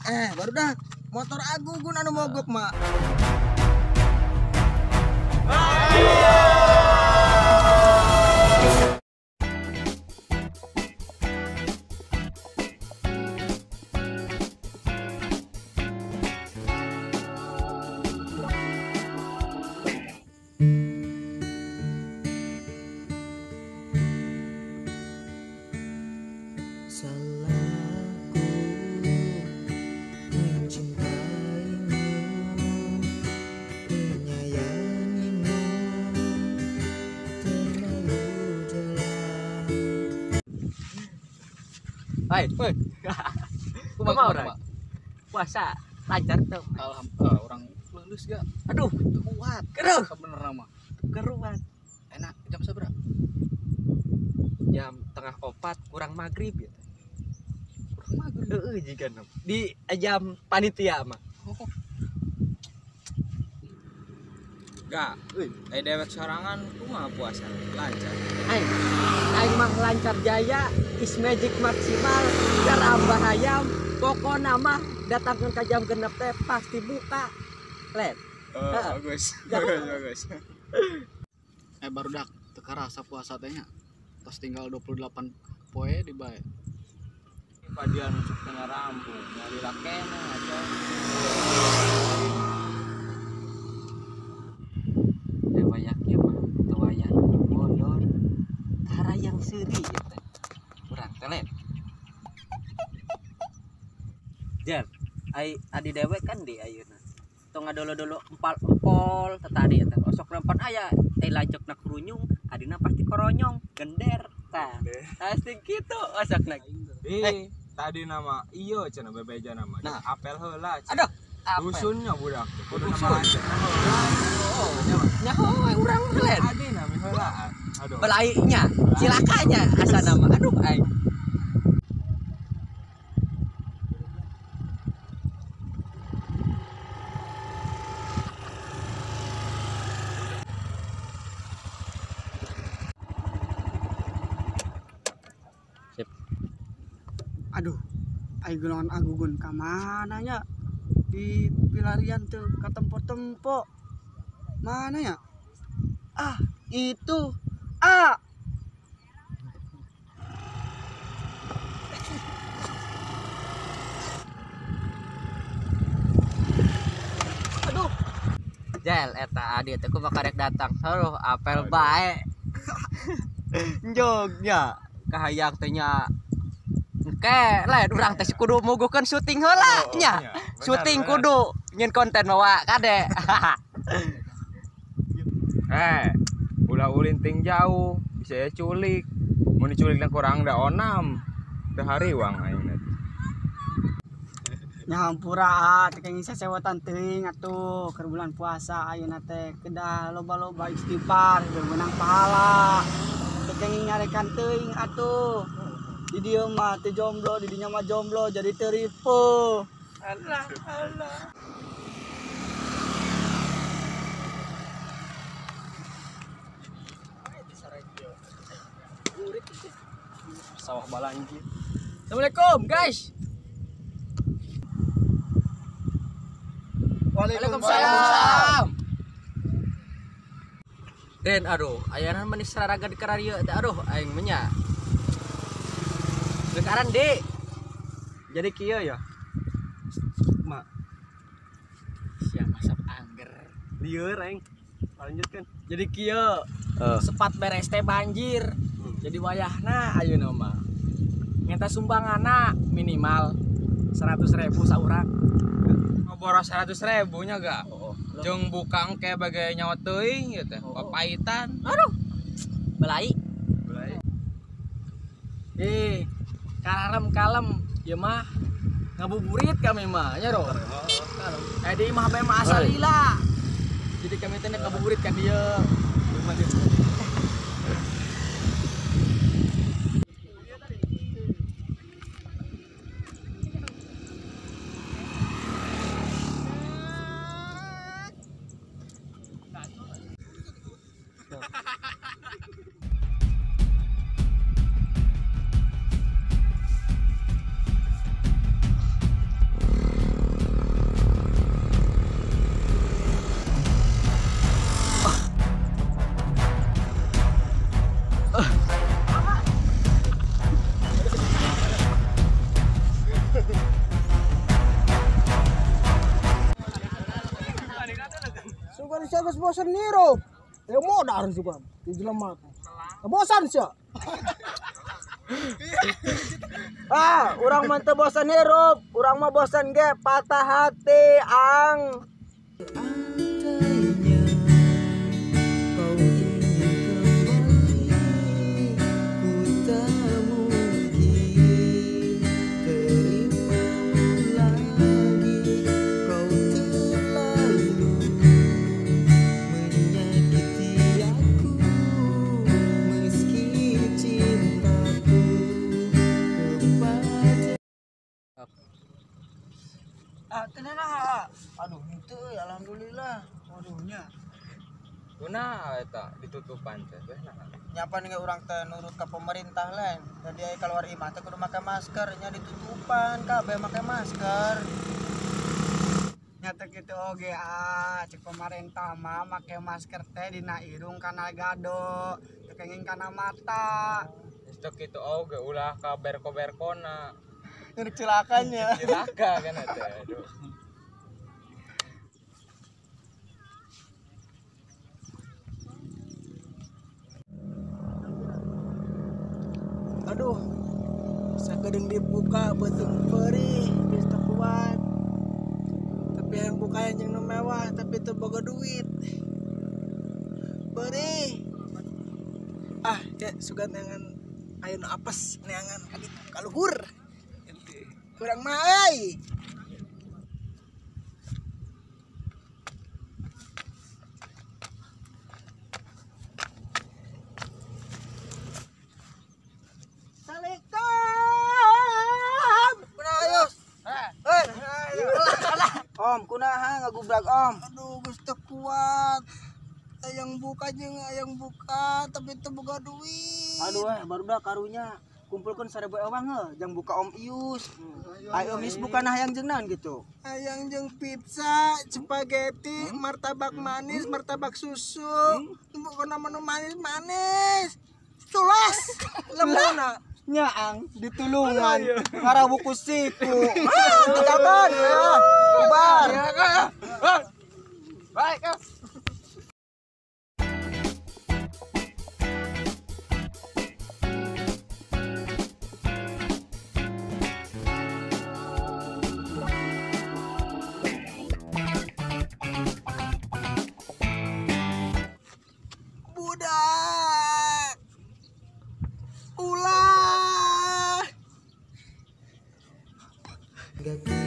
Baru dah motor Agugun anu mogok mak. Salahku mencintaimu, menyayangimu terlalu dalam. Hai, kumaha puasa lancar tuh. Alhamdulillah orang lulus gak? Aduh, Kuat. keruh, Sebenernya mah. keruan. Enak jam seberapa? Jam tengah 4 kurang maghrib ya. Kurang maghrib. Jika di jam panitia mah. Gak, dewek sorangan kumaha puasa lancar. Aing mah lancar jaya, is magic maksimal, garam bahayam, pokona mah datangkan ke jam genep teh pasti buka. Let. Bagus. Jangan. Bagus. Baru dak teka rasa puasa tehnya. Pas tinggal 28 poe di bae. Padian untuk tengah rampung, nyari lakena aja. Dewayak ya mah, tawayan bodor, tara yang seri ya teh. Kurang telet. Jar, adi dewek kan di ayeuna. Tong ngadolo-dolo empal-empol tadi eta. Osok rempan aya lajok na kerunyung, adina pasti koronyong, gender. Tah. Pasti kitu osokna. Tadi nama iyo cenah bebeja nama. Nah. Apel heula. Aduh, Dusunnya budak. Kudu Dusun. nama lancar. nyaho urang telet. Adi nami heulaan. Aduh. Belainya, cilakanya asa nama. Aduh aing. Aduh, Aigunan Agugun ka mana nya? Di pilarian tuh ka tempo-tempo. Mana ya? Ah, itu. Ah. Aduh. Jel eta adi teh ku bakarek datang. Saruh apel bae. Jogja kahayang teh nya. Engke lain urang teh kudu mogokeun syuting heula nya. Syuting kudu nyen konten bawa kade. Ulah ulin ting jauh, bisa ya culik. Mun diculik na kurang da onam. Teu hariwang aing teh. Nyahampura teh kenging sasewetan teuing atuh keur bulan puasa ayeuna teh kedah loba-loba istighfar keur menang pahala. Teh kenging ngarekan teuing atuh. Di dieu mah teu jomblo, di dinya mah jomblo jadi teu ripuh. Allah. Sawah balanji. Assalamualaikum guys. Waalaikumsalam. Den aduh, ayana manis raraga di kararieu teh aduh aing mah nya. Sekarang Dik. Jadi kieu ya. Mak. Sia masap angger. Lieur aing. Lanjutkan. Jadi kieu. Sepat beres teh banjir. Jadi wayahna ayeuna mah. Ngenta sumbanganna minimal 100.000 saurang. Boros 100.000 nya gak? Oh. Jeung buka engke bage nyawa teuing ieu teh. Papaitan. Aduh. Belai. Kalem kalem ya mah ngabuburit kami mah nya ro. Di mah mah asal lila. Jadi kami teh ngabuburit ka dieu. bosan nirup. Yang modal juga di jelema teh. Bosan sih. Urang mah teu bosan hirup, urang mah bosan ge patah hati ang. Andainya kau ingin kembali, ku tak mungkin terimamu lagi. Kau terlalu menyakiti aku, meski cintaku kepada Tenang. Aduh, itu alhamdulillah. Waduhnya. Kuna eta ditutupan teh. Nyapa nih orang teh nurut ke pemerintah lain. Jadi aya keluar imah teh kudu make masker, nya ditutupan kabeh make masker. Nyata kitu oge cek pemerintah mah make masker teh dina irung kana gado, teu kenging kana mata. Stok itu oge ulah ka berko-berkona. Keur cilakannya. Cilaka kan eta. Aduh. Aduh, sakedeng dibuka beuteung perih, geus teu kuat. Tapi yang buka yang nu mewah, tapi teu boga duit. Perih. Ya sugan neangan aya nu apes, neangan adi kaluhur. Kurang mah euy. Om, kunaha ngagubrak Om? Aduh, geus teu kuat. Ayang buka jeung ayang buka, tapi teu boga duit. Aduh barudak karunya kumpulkan 1000 ewang jang buka Om Ius. Ayo Om Ius bukan hayang jeunan gitu. Ayang jeung pizza, spaghetti, martabak manis, martabak susu. Pokona menu manis-manis. Sules. Lemuna. Nyaang ditulungan ngara buku siku. Tinggalkan ya. Bubar. Baik. Budak. Ulah. gak